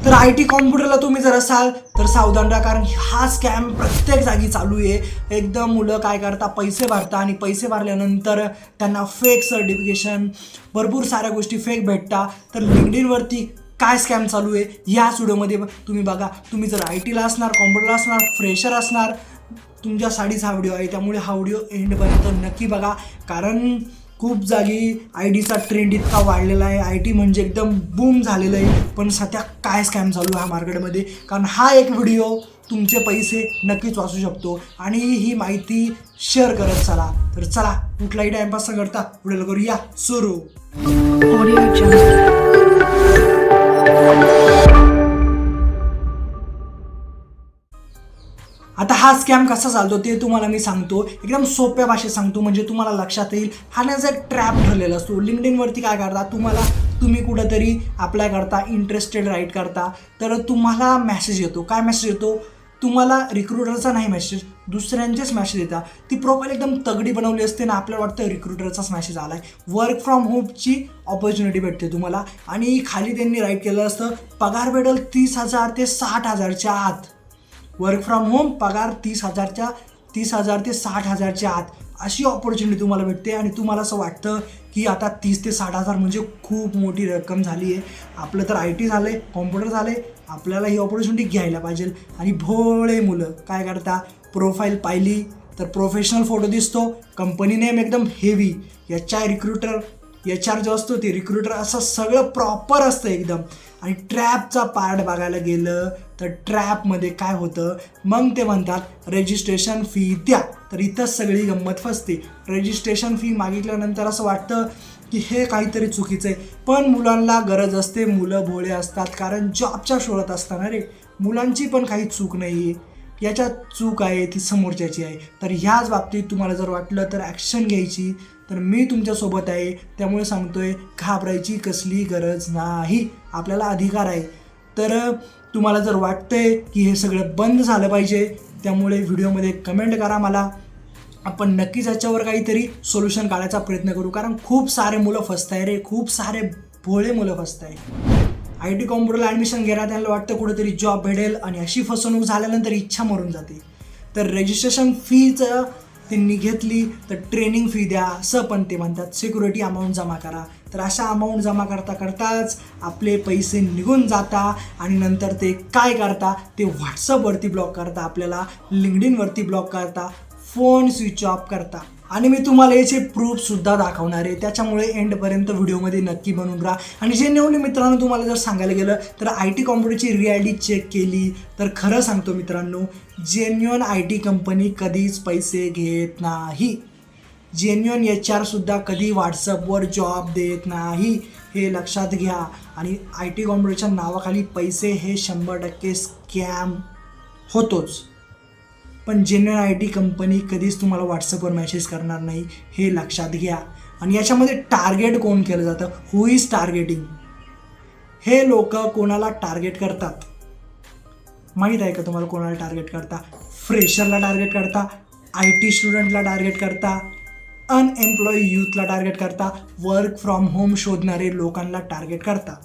तर IT कॉम्प्युटरला तुम्ही जर असाल तर सावधान राहा, कारण हा स्कॅम प्रत्येक जागी चालू आहे. एकदम मुलं काय करतात, पैसे भरतात आणि पैसे भरल्यानंतर त्यांना फेक सर्टिफिकेशन, भरपूर साऱ्या गोष्टी फेक भेटतात. तर लिंक्डइनवरती काय स्कॅम चालू आहे याच व्हिडिओमध्ये तुम्ही बघा. तुम्ही जर ITला असणार, कॉम्प्युटरला असणार, फ्रेशर असणार, तुमच्यासाठीच हा व्हिडिओ आहे. त्यामुळे हा व्हिडिओ एंडपर्यंत नक्की बघा, कारण खूप जागी ITचा ट्रेंड इतका वाढलेला आहे. IT म्हणजे एकदम बूम झालेलं आहे. पण सध्या काय स्कॅम चालू आहे हा मार्केटमध्ये, कारण हा एक व्हिडिओ तुमचे पैसे नक्कीच वाचू शकतो. आणि ही माहिती शेअर करत चला. तर चला, कुठलाही टाइमपास न करता व्हिडिओला करूया सुरू. आता हा स्कॅम कसा चालतो ते तुम्हाला मी सांगतो. एकदम सोप्या भाषेत सांगतो, म्हणजे तुम्हाला लक्षात येईल. हा त्याचा एक ट्रॅप ठरलेला असतो. लिंक्डइनवरती काय करता, तुम्ही कुठंतरी अप्लाय करता, इंटरेस्टेड राईट करता, तर तुम्हाला मेसेज येतो. काय मेसेज येतो? तुम्हाला रिक्रुटरचा नाही मेसेज, दुसऱ्यांचेच मेसेज येतात. ती प्रोफाईल एकदम तगडी बनवली असते ना, आपल्याला वाटतं रिक्रुटरचाच मेसेज आला आहे. वर्क फ्रॉम होमची ऑपॉर्च्युनिटी भेटते तुम्हाला. आणि खाली त्यांनी राईट केलं असतं, पगार भेटेल 30,000 ते 60,000च्या आत. वर्क फ्रॉम होम, पगार 30,000 ते 60,000च्या आत, अशी ऑपॉर्च्युनिटी तुम्हाला भेटते. आणि तुम्हाला असं वाटतं की आता 30 ते 60,000 म्हणजे खूप मोठी रक्कम झाली आहे. आपलं तर IT झालं आहे, कॉम्प्युटर झालं आहे, आपल्याला ही ऑपॉर्च्युनिटी घ्यायला पाहिजे. आणि भोळे मुलं काय करता, प्रोफाईल पाहिली तर प्रोफेशनल फोटो दिसतो, कंपनी नेम एकदम हेवी, रिक्रुटर, HR जो असतो ते रिक्रुटर, असं सगळं प्रॉपर असतं एकदम. आणि ट्रॅपचा पार्ट बघायला गेलं तर ट्रॅपमध्ये काय होतं, मग ते म्हणतात रजिस्ट्रेशन फी द्या. तर इथंच सगळी गंमत फसते. रजिस्ट्रेशन फी मागितल्यानंतर असं वाटतं की हे काहीतरी चुकीचं आहे. पण मुलांना गरज असते, मुलं भोळे असतात, कारण जॉबच्या शोधात असताना रे. मुलांची पण काही चूक नाही आहे, याच्यात चूक आहे ती समोरच्याची आहे. तर ह्याच बाबतीत तुम्हाला जर वाटलं तर ॲक्शन घ्यायची, तर मी तुमच्यासोबत आहे. त्यामुळे सांगतोय, घाबरायची कसली गरज नाही, आपल्याला अधिकार आहे. तर तुम्हाला जर वाटतंय की हे सगळं बंद झालं पाहिजे, त्यामुळे व्हिडिओमध्ये कमेंट करा मला. आपण नक्कीच याच्यावर काहीतरी सोल्युशन काढायचा प्रयत्न करू, कारण खूप सारे मुलं फसताय रे, खूप सारे भोळे मुलं फसताय. IT कॉम्प्युटरला ॲडमिशन घेणार, त्यांना वाटतं कुठेतरी जॉब भेटेल, आणि अशी फसवणूक झाल्यानंतर इच्छा मरून जाते. तर रजिस्ट्रेशन फीचं त्यांनी घेतली तर ट्रेनिंग फी द्या, असं पण ते म्हणतात. सिक्युरिटी अमाऊंट जमा करा. तर अशा अमाऊंट जमा करताच आपले पैसे निघून जाता. आणि नंतर ते काय करता, ते व्हॉट्सअपवरती ब्लॉक करता, आपल्याला लिंक्डइनवरती ब्लॉक करता, फोन स्विच ऑफ करता. आणि मी तुम्हाला याचे प्रूफसुद्धा दाखवणार आहे. त्याच्यामुळे एंडपर्यंत व्हिडिओमध्ये नक्की बनून राहा. आणि जेन्युइनली मित्रांनो, तुम्हाला जर सांगायला गेलं तर IT कॉम्प्युटरची रिॲलिटी चेक केली तर खरं सांगतो मित्रांनो, जेन्युइन IT कंपनी कधीच पैसे घेत नाही. जेन्युइन HR कधी व्हॉट्सअपवर जॉब देत नाही, हे लक्षात घ्या. आणि IT कॉम्प्युटरच्या नावाखाली पैसे हे 100% स्कॅम होतोच. पण जेन्युइन IT कंपनी कधीच तुम्हाला व्हॉट्सअपवर मेसेज करणार नाही, हे लक्षात घ्या. आणि याच्यामध्ये टार्गेट कोण केलं जातं, हू इज टार्गेटिंग, हे लोक कोणाला टार्गेट करतात माहीत आहे का तुम्हाला? कोणाला टार्गेट करता? फ्रेशरला टार्गेट करता, IT स्टुडंटला टार्गेट करता, अनएम्प्लॉई यूथला टार्गेट करता, वर्क फ्रॉम होम शोधणारे लोकांना टार्गेट करता.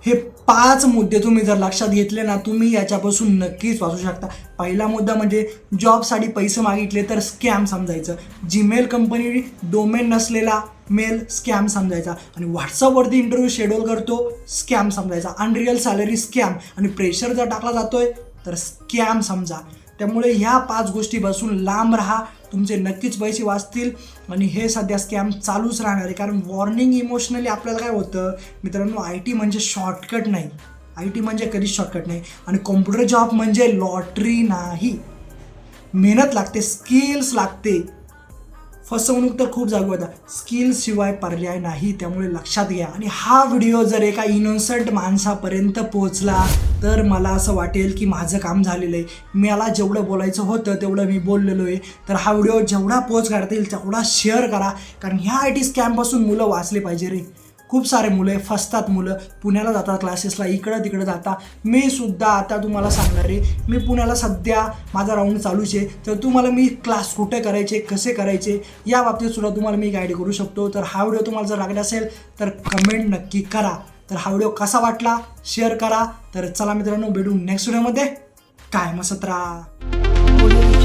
हे 5 मुद्दे तुम्ही जर लक्षात घेतले ना, तुम्ही याच्यापासून नक्कीच वाचू शकता. पहिला मुद्दा म्हणजे जॉबसाठी पैसे मागितले तर स्कॅम समजायचं. जीमेल कंपनी डोमेन नसलेला मेल स्कॅम समजायचा. आणि व्हॉट्सअपवरती इंटरव्ह्यू शेड्यूल करतो, स्कॅम समजायचा. Unreal salary scam. आणि प्रेशर जर टाकला जातोय तर स्कॅम समजा. त्यामुळे ह्या 5 गोष्टीपासून लांब राहा, तुमचे नक्कीच पैसे वाचतील. आणि हे सध्या स्कॅम चालूच राहणार आहे, कारण वॉर्निंग इमोशनली आपल्याला काय होतं मित्रांनो, IT म्हणजे शॉर्टकट नाही. IT म्हणजे कधीच शॉर्टकट नाही. आणि कॉम्प्युटर जॉब म्हणजे लॉटरी नाही, मेहनत लागते, स्किल्स लागते. फसवणूक तर खूप जागी होता, स्किल्सशिवाय पर्याय नाही. त्यामुळे लक्षात घ्या. आणि हा व्हिडिओ जर एका इनोसंट माणसापर्यंत पोहोचला तर मला असं वाटेल की माझं काम झालेलं आहे. मला जेवढं बोलायचं होतं तेवढं मी बोललेलो आहे. तर हा व्हिडिओ जेवढा पोच करता येईल तेवढा शेअर करा, कारण ह्या IT स्कॅमपासून मुलं वाचले पाहिजे रे. खूप सारे मुलं फसतात. मुलं पुण्याला जातात क्लासेसला, इकडं तिकडं जाता. मी सुद्धा आता तुम्हाला सांगणार आहे, मी पुण्याला सध्या माझा राऊंड चालूच आहे. तर तुम्हाला मी क्लास कुठे करायचे, कसे करायचे, या बाबतीत सुद्धा तुम्हाला मी गाईड करू शकतो. तर हा व्हिडिओ तुम्हाला जर लागला असेल तर कमेंट नक्की करा. तर हा व्हिडिओ कसा वाटला शेअर करा. तर चला मित्रांनो, भेटू नेक्स्ट व्हिडिओमध्ये. काय मस्त राहा.